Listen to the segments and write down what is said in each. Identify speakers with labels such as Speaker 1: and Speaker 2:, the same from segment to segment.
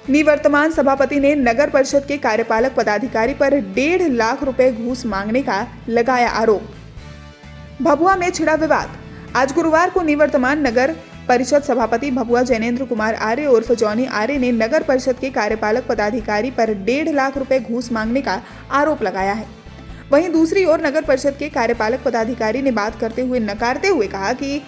Speaker 1: निवर्तमान सभापति ने नगर परिषद के कार्यपालक पदाधिकारी पर 1.5 लाख रुपए घूस मांगने का लगाया आरोप। भभुआ में छिड़ा विवाद। आज गुरुवार को निवर्तमान नगर परिषद सभापति भभुआ जैनेंद्र कुमार आर्य उर्फ जॉनी आर्य ने नगर परिषद के कार्यपालक पदाधिकारी पर 1.5 लाख रुपए घूस मांगने का आरोप लगाया है। वहीं दूसरी ओर नगर परिषद के कार्यपालक पदाधिकारी ने बात नकारते हुए कहा कि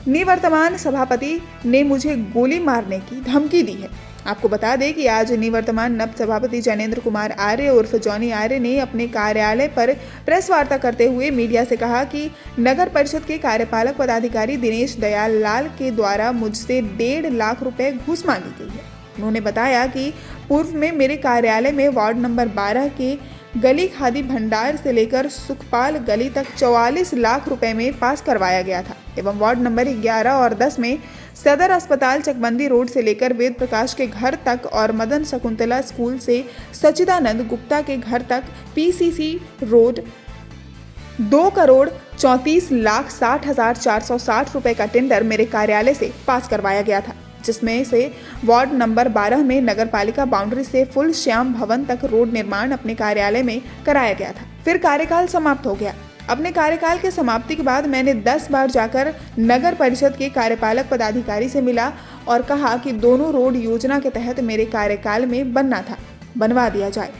Speaker 1: निवर्तमान सभापति ने मुझे गोली मारने की धमकी दी है। आपको बता दें कि आज निवर्तमान नव सभापति जैनेंद्र कुमार आर्य उर्फ जॉनी आर्य ने अपने कार्यालय पर प्रेस वार्ता करते हुए मीडिया से कहा कि नगर परिषद के कार्यपालक पदाधिकारी दिनेश दयाल लाल के द्वारा मुझसे 1.5 लाख रुपए घूस मांगी गई है। उन्होंने बताया कि पूर्व में मेरे कार्यालय में वार्ड नंबर 12 के गली खादी भंडार से लेकर सुखपाल गली तक 44 लाख रुपए में पास करवाया गया था एवं वार्ड नंबर 11 और 10 में सदर अस्पताल चकबंदी रोड से लेकर वेद प्रकाश के घर तक और मदन शकुंतला स्कूल से सच्चिदानंद गुप्ता के घर तक पीसीसी रोड 2,34,60,460 रुपए का टेंडर मेरे कार्यालय से पास करवाया गया था, जिसमें से वार्ड नंबर 12 में नगरपालिका बाउंड्री से फुल श्याम भवन तक रोड निर्माण अपने कार्यालय में कराया गया था। फिर कार्यकाल समाप्त हो गया। अपने कार्यकाल के समाप्ति के बाद मैंने 10 बार जाकर नगर परिषद के कार्यपालक पदाधिकारी से मिला और कहा कि दोनों रोड योजना के तहत मेरे कार्यकाल में बनना था, बनवा दिया जाए।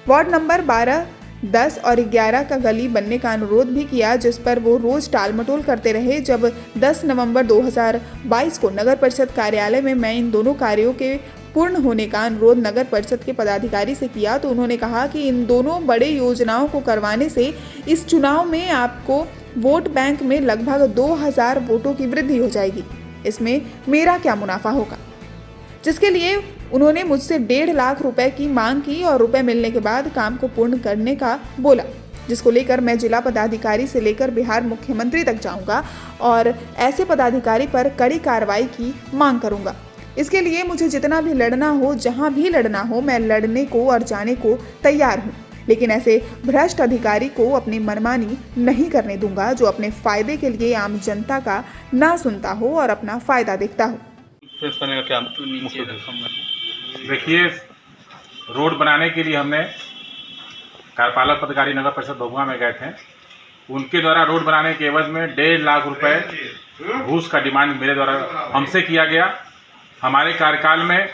Speaker 1: वार्ड नंबर 12, 10 और 11 का गली बनने का अनुरोध भी किया, जिस पर वो रोज टालमटोल करते रहे। जब 10 नवंबर 2022 को नगर परिषद कार्यालय में मैं इन दोनों कार्यों के पूर्ण होने का अनुरोध नगर परिषद के पदाधिकारी से किया तो उन्होंने कहा कि इन दोनों बड़े योजनाओं को करवाने से इस चुनाव में आपको वोट बैंक में लगभग 2000 वोटों की वृद्धि हो जाएगी। इसमें मेरा क्या मुनाफा होगा, जिसके लिए उन्होंने मुझसे 1.5 लाख रुपए की मांग की और रुपए मिलने के बाद काम को पूर्ण करने का बोला, जिसको लेकर मैं जिला पदाधिकारी से लेकर बिहार मुख्यमंत्री तक जाऊंगा और ऐसे पदाधिकारी पर कड़ी कार्रवाई की मांग करूंगा। इसके लिए मुझे जितना भी लड़ना हो, जहां भी लड़ना हो, मैं लड़ने को और जाने को तैयार हूं, लेकिन ऐसे भ्रष्ट अधिकारी को अपनी मनमानी नहीं करने दूंगा जो अपने फायदे के लिए आम जनता का ना सुनता हो और अपना फायदा देखता हो।
Speaker 2: देखिए, रोड बनाने के लिए हमने कार्यपालक पदाधिकारी नगर परिषद भभुआ में गए थे। उनके द्वारा रोड बनाने के एवज में 1.5 लाख रुपए घूस का डिमांड मेरे द्वारा हमसे किया गया। हमारे कार्यकाल में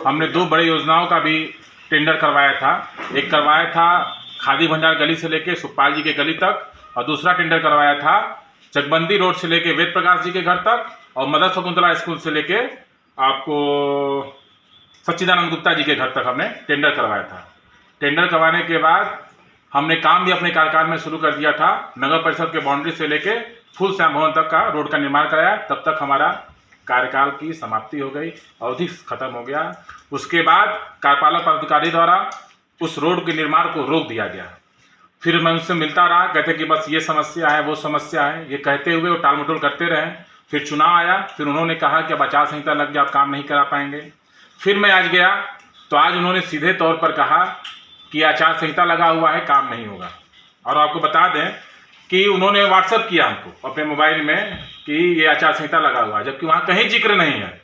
Speaker 2: हमने 2 बड़े योजनाओं का भी टेंडर करवाया था। एक करवाया था खादी भंडार गली से लेके सुखपाल जी के गली तक और दूसरा टेंडर करवाया था चकबंदी रोड से लेके वेद प्रकाश जी के घर तक और मदर शकुंतला स्कूल से लेके आपको सच्चिदानंद गुप्ता जी के घर तक हमने टेंडर करवाया था। टेंडर करवाने के बाद हमने काम भी अपने कार्यकाल में शुरू कर दिया था। नगर परिषद के बाउंड्री से लेके फुल श्याम भवन तक का रोड का निर्माण कराया। तब तक हमारा कार्यकाल की समाप्ति हो गई, अवधि खत्म हो गया। उसके बाद कार्यपालक पदाधिकारी द्वारा उस रोड के निर्माण को रोक दिया गया। फिर मैं उनसे मिलता रहा, कहते कि बस ये समस्या है, वो समस्या है, ये कहते हुए वो टालमटोल करते रहे। फिर चुनाव आया, फिर उन्होंने कहा कि अब आचार संहिता लग गया, आप काम नहीं करा पाएंगे। फिर मैं आज गया तो आज उन्होंने सीधे तौर पर कहा कि आचार संहिता लगा हुआ है, काम नहीं होगा। और आपको बता दें कि उन्होंने व्हाट्सएप किया हमको अपने मोबाइल में कि ये आचार संहिता लगा हुआ है, जबकि वहाँ कहीं जिक्र नहीं है।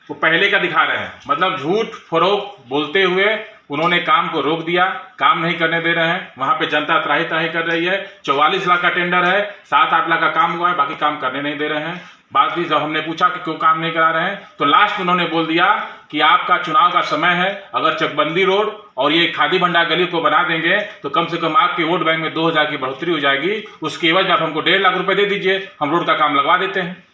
Speaker 2: वो पहले का दिखा रहे हैं, मतलब झूठ फरोख बोलते हुए उन्होंने काम को रोक दिया, काम नहीं करने दे रहे हैं। वहाँ पे जनता त्राही त्राही कर रही है। 44 लाख का टेंडर है, 7-8 लाख का काम हुआ है, बाकी काम करने नहीं दे रहे हैं। बात भी जब हमने पूछा कि क्यों काम नहीं करा रहे हैं तो लास्ट में उन्होंने बोल दिया कि आपका चुनाव का समय है, अगर चकबंदी रोड और ये खादी भंडार गली को बना देंगे तो कम से कम आपके वोट बैंक में 2000 की बढ़ोतरी हो जाएगी। उसके एवज आप हमको 1.5 लाख रुपए दे दीजिए, हम रोड का काम लगवा देते हैं।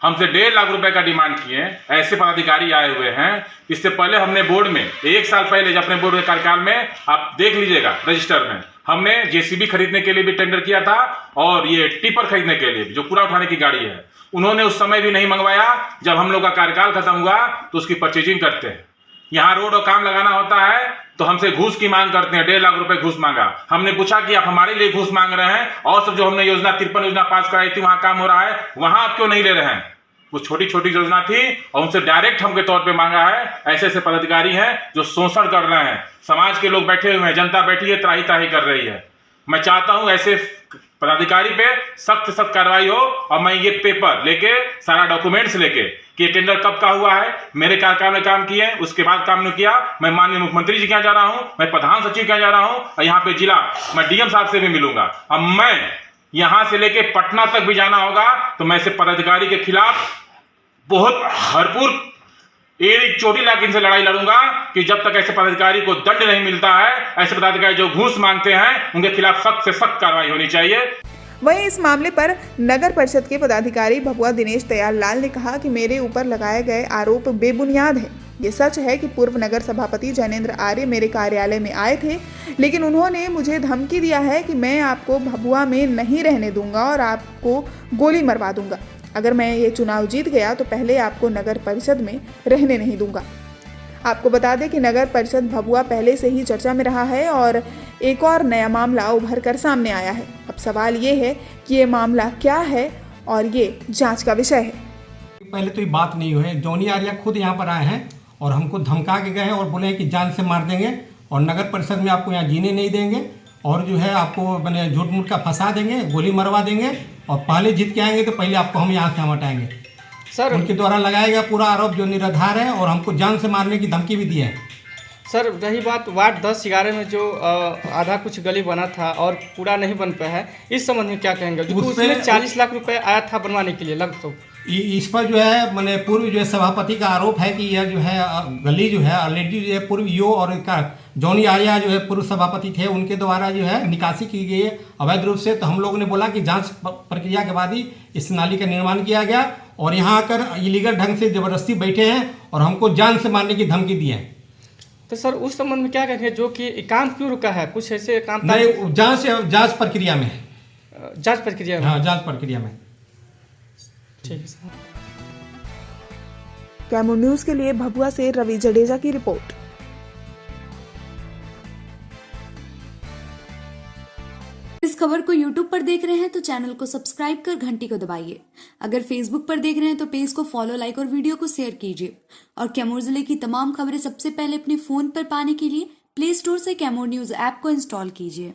Speaker 2: हमसे 1.5 लाख रुपए का डिमांड किए। ऐसे पदाधिकारी आए हुए हैं। इससे पहले हमने बोर्ड में 1 साल पहले जब अपने बोर्ड के कार्यकाल में आप देख लीजिएगा रजिस्टर में, हमने जेसीबी खरीदने के लिए भी टेंडर किया था और ये टिपर खरीदने के लिए भी, जो पूरा उठाने की गाड़ी है, उन्होंने उस समय भी नहीं मंगवाया। जब हम लोग का कार्यकाल खत्म हुआ तो उसकी परचेजिंग करते हैं। यहाँ रोड और काम लगाना होता है तो हमसे घूस की मांग करते हैं। 1.5 लाख रुपए घूस मांगा। हमने पूछा कि आप हमारे लिए घूस मांग रहे हैं और सब जो हमने योजना 53 योजना पास कराई थी वहां काम हो रहा है, वहां आप क्यों नहीं ले रहे हैं? वो छोटी छोटी योजना थी और उनसे डायरेक्ट हम के तौर पे मांगा है। ऐसे ऐसे पदाधिकारी हैं जो शोषण कर रहे हैं। समाज के लोग बैठे हुए हैं, जनता बैठी है, त्राही त्राही कर रही है। मैं चाहता हूं ऐसे पदाधिकारी पे सख्त से सख्त कार्रवाई हो और मैं ये पेपर लेके सारा डॉक्यूमेंट्स लेके कि ये टेंडर कब का हुआ है, मेरे कार्यकाल में काम किए, उसके बाद काम नहीं किया, मैं माननीय मुख्यमंत्री जी के यहाँ जा रहा हूँ, मैं प्रधान सचिव के यहाँ जा रहा हूँ और यहाँ पे जिला मैं डीएम साहब से भी मिलूंगा। अब मैं यहाँ से लेके पटना तक भी जाना होगा तो मैं ऐसे पदाधिकारी के खिलाफ बहुत भरपूर एक चोटी लाख इनसे लड़ाई लड़ूंगा कि जब तक ऐसे पदाधिकारी को दंड नहीं मिलता है, ऐसे पदाधिकारी जो घूस मांगते हैं उनके खिलाफ सख्त से सख्त कार्रवाई होनी चाहिए।
Speaker 1: वहीं इस मामले पर नगर परिषद के पदाधिकारी भभुआ दिनेश दयाल लाल ने कहा कि मेरे ऊपर लगाए गए आरोप बेबुनियाद है। ये सच है कि पूर्व नगर सभापति जैनेंद्र आर्य मेरे कार्यालय में आए थे, लेकिन उन्होंने मुझे धमकी दिया है कि मैं आपको भभुआ में नहीं रहने दूंगा और आपको गोली मरवा दूंगा। अगर मैं ये चुनाव जीत गया तो पहले आपको नगर परिषद में रहने नहीं दूंगा। आपको बता दें कि नगर परिषद भभुआ पहले से ही चर्चा में रहा है और एक और नया मामला उभर कर सामने आया है। अब सवाल ये है कि ये मामला क्या है और ये जांच का विषय है।
Speaker 3: पहले तो ये बात नहीं हुई है। जॉनी आर्या खुद यहाँ पर आए हैं और हमको धमका के गए हैं और बोले हैं कि जान से मार देंगे और नगर परिषद में आपको यहाँ जीने नहीं देंगे और जो है आपको मैंने झूठ मूठ का फंसा देंगे, गोली मरवा देंगे और पहले जीत के आएंगे तो पहले आपको हम यहाँ से हम हटाएंगे।
Speaker 4: सर
Speaker 3: उनके द्वारा लगाया गया पूरा आरोप जो निराधार है और हमको जान से मारने की धमकी भी दी है।
Speaker 4: सर रही बात वार्ड 10-11 में जो आधा कुछ गली बना था और पूरा नहीं बन पाया है, इस संबंध में क्या कहेंगे? जो उसमें 40 लाख रुपए आया था बनवाने के लिए लगभग।
Speaker 3: इस पर जो है मैंने पूर्व जो है सभापति का आरोप है कि यह जो है गली जो है ऑलरेडी जो है पूर्व यो और जॉनी आर्या जो है पूर्व सभापति थे, उनके द्वारा जो है निकासी की गई है अवैध रूप से। तो हम लोगों ने बोला कि जांच प्रक्रिया के बाद ही इस नाली का निर्माण किया गया और यहाँ आकर इलीगल ढंग से जबरदस्ती बैठे हैं और हमको जान से मारने की धमकी दी है।
Speaker 4: तो सर उस संबंध में क्या कहेंगे जो कि काम क्यों रुका है? कुछ ऐसे काम
Speaker 3: नहीं, जांच प्रक्रिया में,
Speaker 4: जांच प्रक्रिया में।
Speaker 3: हाँ, जांच प्रक्रिया में।
Speaker 4: ठीक है सर।
Speaker 1: कैमूर न्यूज के लिए भभुआ से रवि जडेजा की रिपोर्ट।
Speaker 5: इस खबर को YouTube पर देख रहे हैं तो चैनल को सब्सक्राइब कर घंटी को दबाइए। अगर Facebook पर देख रहे हैं तो पेज को फॉलो, लाइक और वीडियो को शेयर कीजिए। और कैमूर जिले की तमाम खबरें सबसे पहले अपने फोन पर पाने के लिए प्ले स्टोर से कैमूर न्यूज ऐप को इंस्टॉल कीजिए।